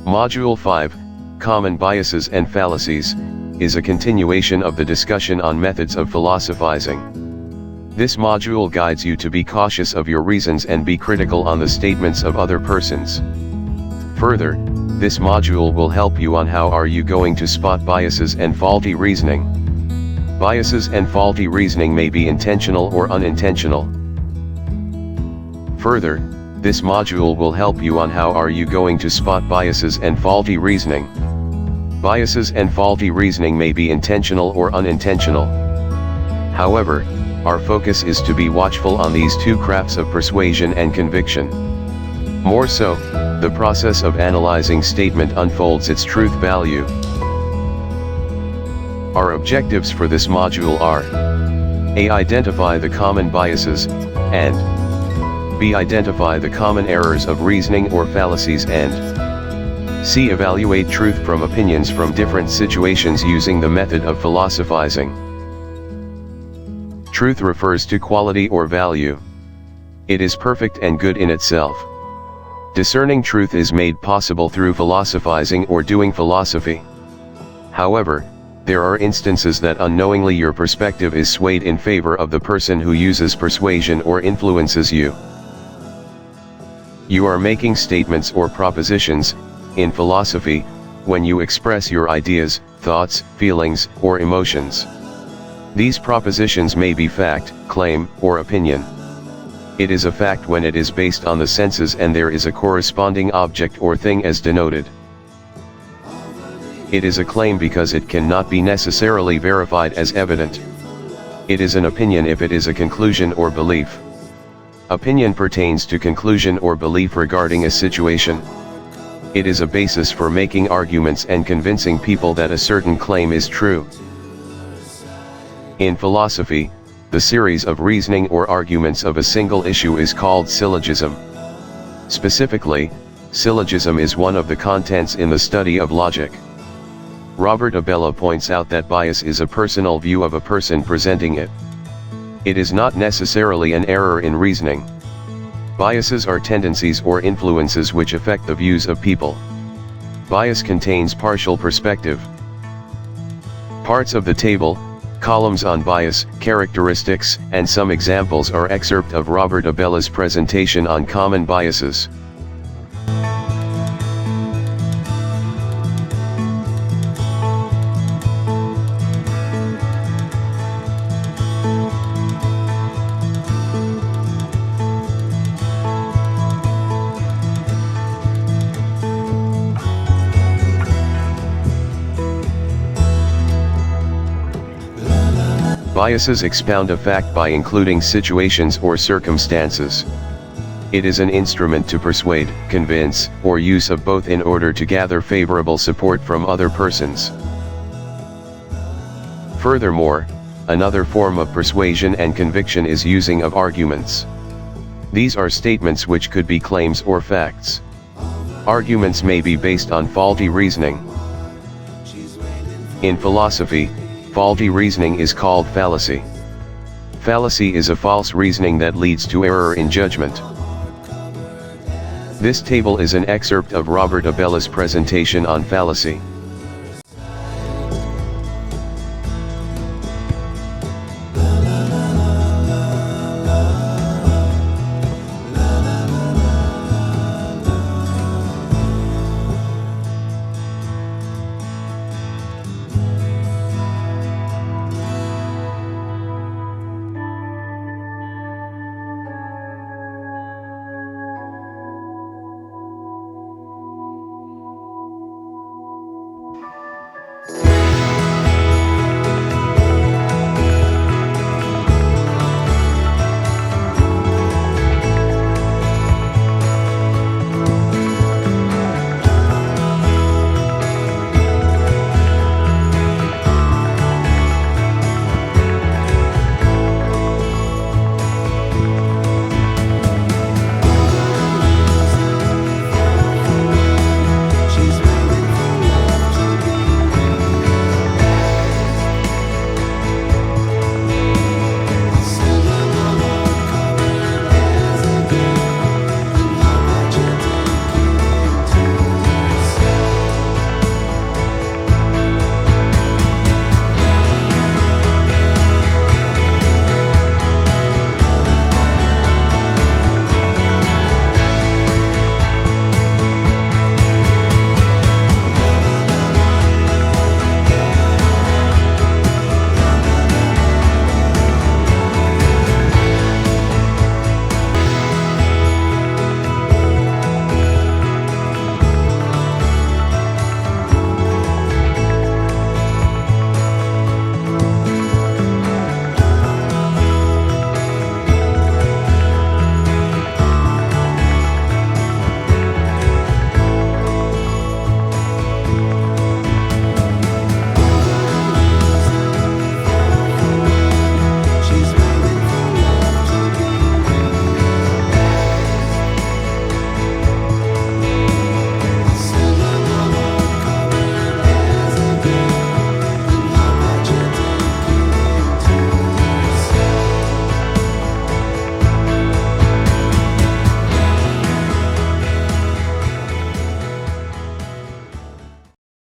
Module 5, Common Biases and Fallacies, is a continuation of the discussion on methods of philosophizing. This module guides you to be cautious of your reasons and be critical on the statements of other persons. Further, this module will help you on how are you going to spot biases and faulty reasoning. Biases and faulty reasoning may be intentional or unintentional. Further, this module will help you on how are you going to spot biases and faulty reasoning. Biases and faulty reasoning may be intentional or unintentional. However, our focus is to be watchful on these two crafts of persuasion and conviction. More so, the process of analyzing statement unfolds its truth value. Our objectives for this module are: A. Identify the common biases, and B. Identify the common errors of reasoning or fallacies, and C. Evaluate truth from opinions from different situations using the method of philosophizing. Truth refers to quality or value. It is perfect and good in itself. Discerning truth is made possible through philosophizing or doing philosophy. However, there are instances that unknowingly your perspective is swayed in favor of the person who uses persuasion or influences you. You are making statements or propositions, in philosophy, when you express your ideas, thoughts, feelings, or emotions. These propositions may be fact, claim, or opinion. It is a fact when it is based on the senses and there is a corresponding object or thing as denoted. It is a claim because it cannot be necessarily verified as evident. It is an opinion if it is a conclusion or belief. Opinion pertains to conclusion or belief regarding a situation. It is a basis for making arguments and convincing people that a certain claim is true. In philosophy, the series of reasoning or arguments of a single issue is called syllogism. Specifically, syllogism is one of the contents in the study of logic. Robert Abella points out that bias is a personal view of a person presenting it. It is not necessarily an error in reasoning. Biases are tendencies or influences which affect the views of people. Bias contains partial perspective. Parts of the table, columns on bias, characteristics, and some examples are excerpt of Robert Abella's presentation on common biases. Biases expound a fact by including situations or circumstances. It is an instrument to persuade, convince, or use of both in order to gather favorable support from other persons. Furthermore, another form of persuasion and conviction is using of arguments. These are statements which could be claims or facts. Arguments may be based on faulty reasoning. In philosophy, faulty reasoning is called fallacy. Fallacy is a false reasoning that leads to error in judgment. This table is an excerpt of Robert Abella's presentation on fallacy.